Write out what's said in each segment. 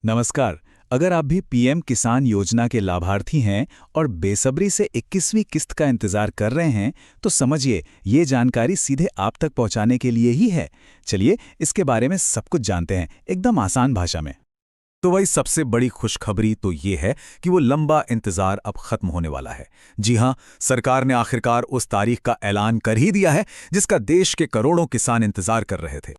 नमस्कार। अगर आप भी पीएम किसान योजना के लाभार्थी हैं और बेसब्री से 21वीं किस्त का इंतजार कर रहे हैं, तो समझिए ये जानकारी सीधे आप तक पहुंचाने के लिए ही है। चलिए इसके बारे में सब कुछ जानते हैं, एकदम आसान भाषा में। तो भाई सबसे बड़ी खुशखबरी तो ये है कि वो लंबा इंतजार अब खत्म होने वाला है। जी हाँ, सरकार ने आखिरकार उस तारीख का ऐलान कर ही दिया है जिसका देश के करोड़ों किसान इंतजार कर रहे थे।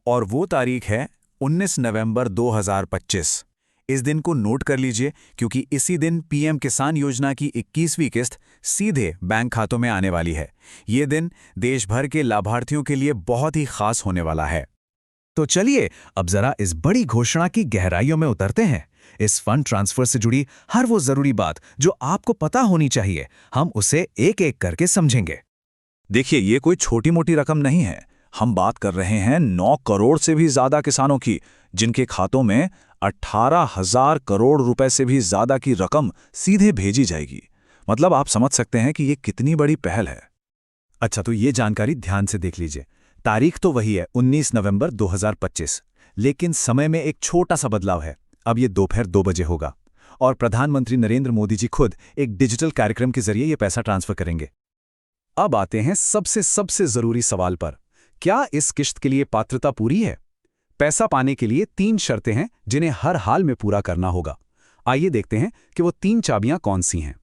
और वो तारीख है 19 नवंबर 2025। इस दिन को नोट कर लीजिए क्योंकि इसी दिन पीएम किसान योजना की 21वीं किस्त सीधे बैंक खातों में आने वाली है। ये दिन देश भर के लाभार्थियों के लिए बहुत ही खास होने वाला है। तो चलिए अब जरा इस बड़ी घोषणा की गहराइयों में उतरते हैं। इस फंड ट्रांसफर से जुड़ी हर वो जरूरी बात जो आपको पता होनी चाहिए, हम उसे एक एक करके समझेंगे। देखिए, ये कोई छोटी मोटी रकम नहीं है। हम बात कर रहे हैं 9 करोड़ से भी ज्यादा किसानों की, जिनके खातों में 18,000 करोड़ रुपए से भी ज्यादा की रकम सीधे भेजी जाएगी। मतलब आप समझ सकते हैं कि ये कितनी बड़ी पहल है। अच्छा, तो ये जानकारी ध्यान से देख लीजिए। तारीख तो वही है 19 नवंबर 2025, लेकिन समय में एक छोटा सा बदलाव है। अब ये दोपहर 2 बजे होगा और प्रधानमंत्री नरेंद्र मोदी जी खुद एक डिजिटल कार्यक्रम के जरिए ये पैसा ट्रांसफर करेंगे। अब आते हैं सबसे जरूरी सवाल पर। क्या इस किश्त के लिए पात्रता पूरी है? पैसा पाने के लिए 3 शर्तें हैं जिन्हें हर हाल में पूरा करना होगा। आइए देखते हैं कि वो 3 चाबियां कौन सी हैं।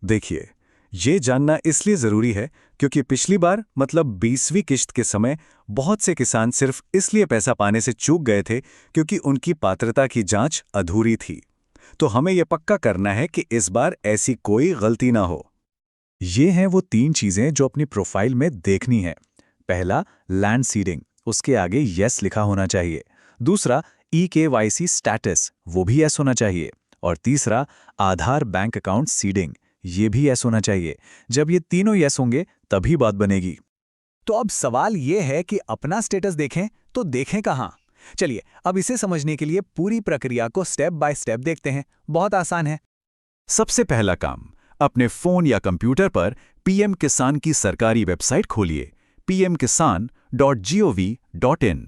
देखिए, ये जानना इसलिए जरूरी है क्योंकि पिछली बार मतलब 20वीं किश्त के समय बहुत से किसान सिर्फ इसलिए पैसा पाने से चूक गए थे क्योंकि उनकी पात्रता की जांच अधूरी थी। तो हमें यह पक्का करना है कि इस बार ऐसी कोई गलती ना हो। ये हैं वो 3 चीजें जो अपनी प्रोफाइल में देखनी है। पहला, लैंड सीडिंग, उसके आगे यस लिखा होना चाहिए। दूसरा, EKYC स्टेटस, वो भी यस होना चाहिए। और तीसरा, आधार बैंक अकाउंट सीडिंग, ये भी यस होना चाहिए। जब ये तीनों यस होंगे तभी बात बनेगी। तो अब सवाल ये है कि अपना स्टेटस देखें तो देखें कहां? चलिए अब इसे समझने के लिए पूरी प्रक्रिया को स्टेप बाय स्टेप देखते हैं। बहुत आसान है। सबसे पहला काम, अपने फोन या कंप्यूटर पर पीएम किसान की सरकारी वेबसाइट खोलिए, pmkisan.gov.in।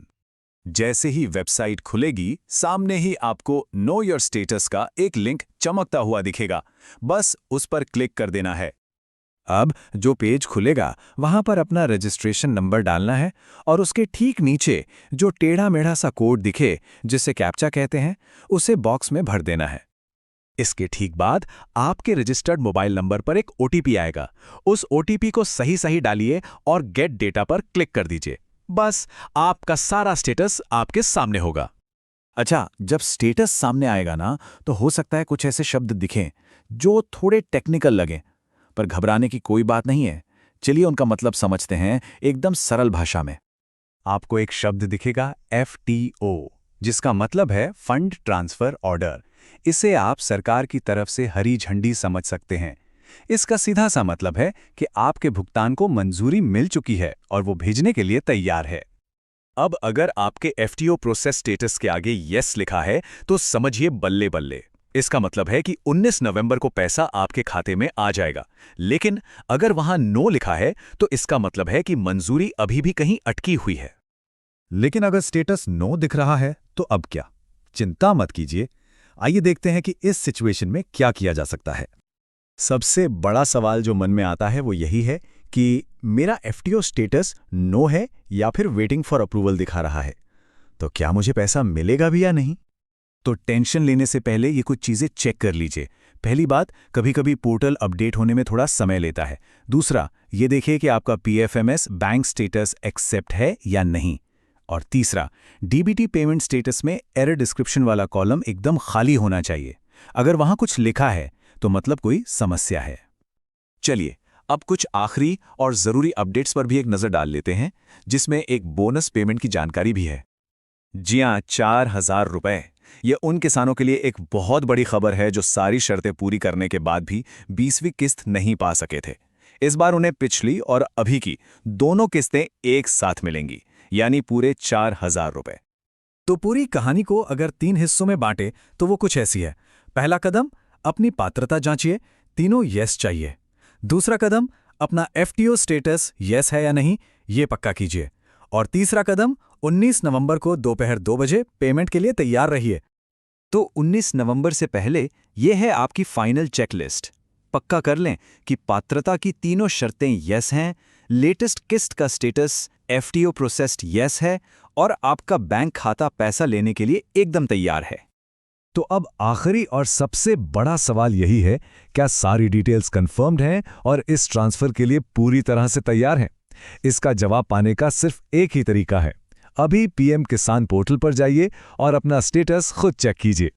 जैसे ही वेबसाइट खुलेगी, सामने ही आपको नो योर स्टेटस का एक लिंक चमकता हुआ दिखेगा। बस उस पर क्लिक कर देना है। अब जो पेज खुलेगा वहां पर अपना रजिस्ट्रेशन नंबर डालना है और उसके ठीक नीचे जो टेढ़ा मेढ़ा सा कोड दिखे, जिसे कैप्चा कहते हैं, उसे बॉक्स में भर देना है। इसके ठीक बाद आपके रजिस्टर्ड मोबाइल नंबर पर एक ओटीपी आएगा। उस ओटीपी को सही सही डालिए और गेट डेटा पर क्लिक कर दीजिए। बस आपका सारा स्टेटस आपके सामने होगा। अच्छा, जब स्टेटस सामने आएगा ना, तो हो सकता है कुछ ऐसे शब्द दिखें जो थोड़े टेक्निकल लगें, पर घबराने की कोई बात नहीं है। चलिए उनका मतलब समझते हैं एकदम सरल भाषा में। आपको एक शब्द दिखेगा FTO, जिसका मतलब है फंड ट्रांसफर ऑर्डर। इसे आप सरकार की तरफ से हरी झंडी समझ सकते हैं। इसका सीधा सा मतलब है कि आपके भुगतान को मंजूरी मिल चुकी है और वो भेजने के लिए तैयार है। अब अगर आपके FTO प्रोसेस स्टेटस के आगे यस लिखा है तो समझिए बल्ले बल्ले। इसका मतलब है कि 19 नवंबर को पैसा आपके खाते में आ जाएगा। लेकिन अगर वहां नो लिखा है तो इसका मतलब है कि मंजूरी अभी भी कहीं अटकी हुई है। लेकिन अगर स्टेटस नो दिख रहा है तो अब क्या? चिंता मत कीजिए। आइए देखते हैं कि इस सिचुएशन में क्या किया जा सकता है। सबसे बड़ा सवाल जो मन में आता है वो यही है कि मेरा FTO स्टेटस नो है या फिर वेटिंग फॉर अप्रूवल दिखा रहा है। तो क्या मुझे पैसा मिलेगा भी या नहीं? तो टेंशन लेने से पहले ये कुछ चीजें चेक कर लीजिए। पहली बात, कभी-कभी पोर्टल अपडेट होने में थोड़ा समय लेता है। दूसरा, ये देखिए कि आपका PFMS बैंक स्टेटस एक्सेप्ट है या नहीं। और तीसरा, DBT पेमेंट स्टेटस में एरर डिस्क्रिप्शन वाला कॉलम एकदम खाली होना चाहिए। अगर वहां कुछ लिखा है तो मतलब कोई समस्या है। चलिए अब कुछ आखिरी और जरूरी अपडेट्स पर भी एक नजर डाल लेते हैं, जिसमें एक बोनस पेमेंट की जानकारी भी है। जी हां, 4,000 रुपए। ये उन किसानों के लिए एक बहुत बड़ी खबर है जो सारी शर्तें पूरी करने के बाद भी 20वीं किस्त नहीं पा सके थे। इस बार उन्हें पिछली और अभी की दोनों किस्तें एक साथ मिलेंगी, यानी पूरे 4,000 रुपए। तो पूरी कहानी को अगर 3 हिस्सों में बांटे तो वो कुछ ऐसी है। पहला कदम, अपनी पात्रता जांचिए, तीनों यस चाहिए। दूसरा कदम, अपना FTO स्टेटस यस है या नहीं, ये पक्का कीजिए। और तीसरा कदम, 19 नवंबर को दोपहर 2 बजे पेमेंट के लिए तैयार रहिए। तो 19 नवंबर से पहले ये है आपकी फाइनल चेकलिस्ट। पक्का कर लें कि पात्रता की तीनों शर्तें यस हैं, लेटेस्ट किस्त का स्टेटस एफटीओ प्रोसेस्ड यस है और आपका बैंक खाता पैसा लेने के लिए एकदम तैयार है। तो अब आखिरी और सबसे बड़ा सवाल यही है, क्या सारी डिटेल्स कंफर्म्ड हैं और इस ट्रांसफर के लिए पूरी तरह से तैयार हैं? इसका जवाब पाने का सिर्फ एक ही तरीका है। अभी पीएम किसान पोर्टल पर जाइए और अपना स्टेटस खुद चेक कीजिए।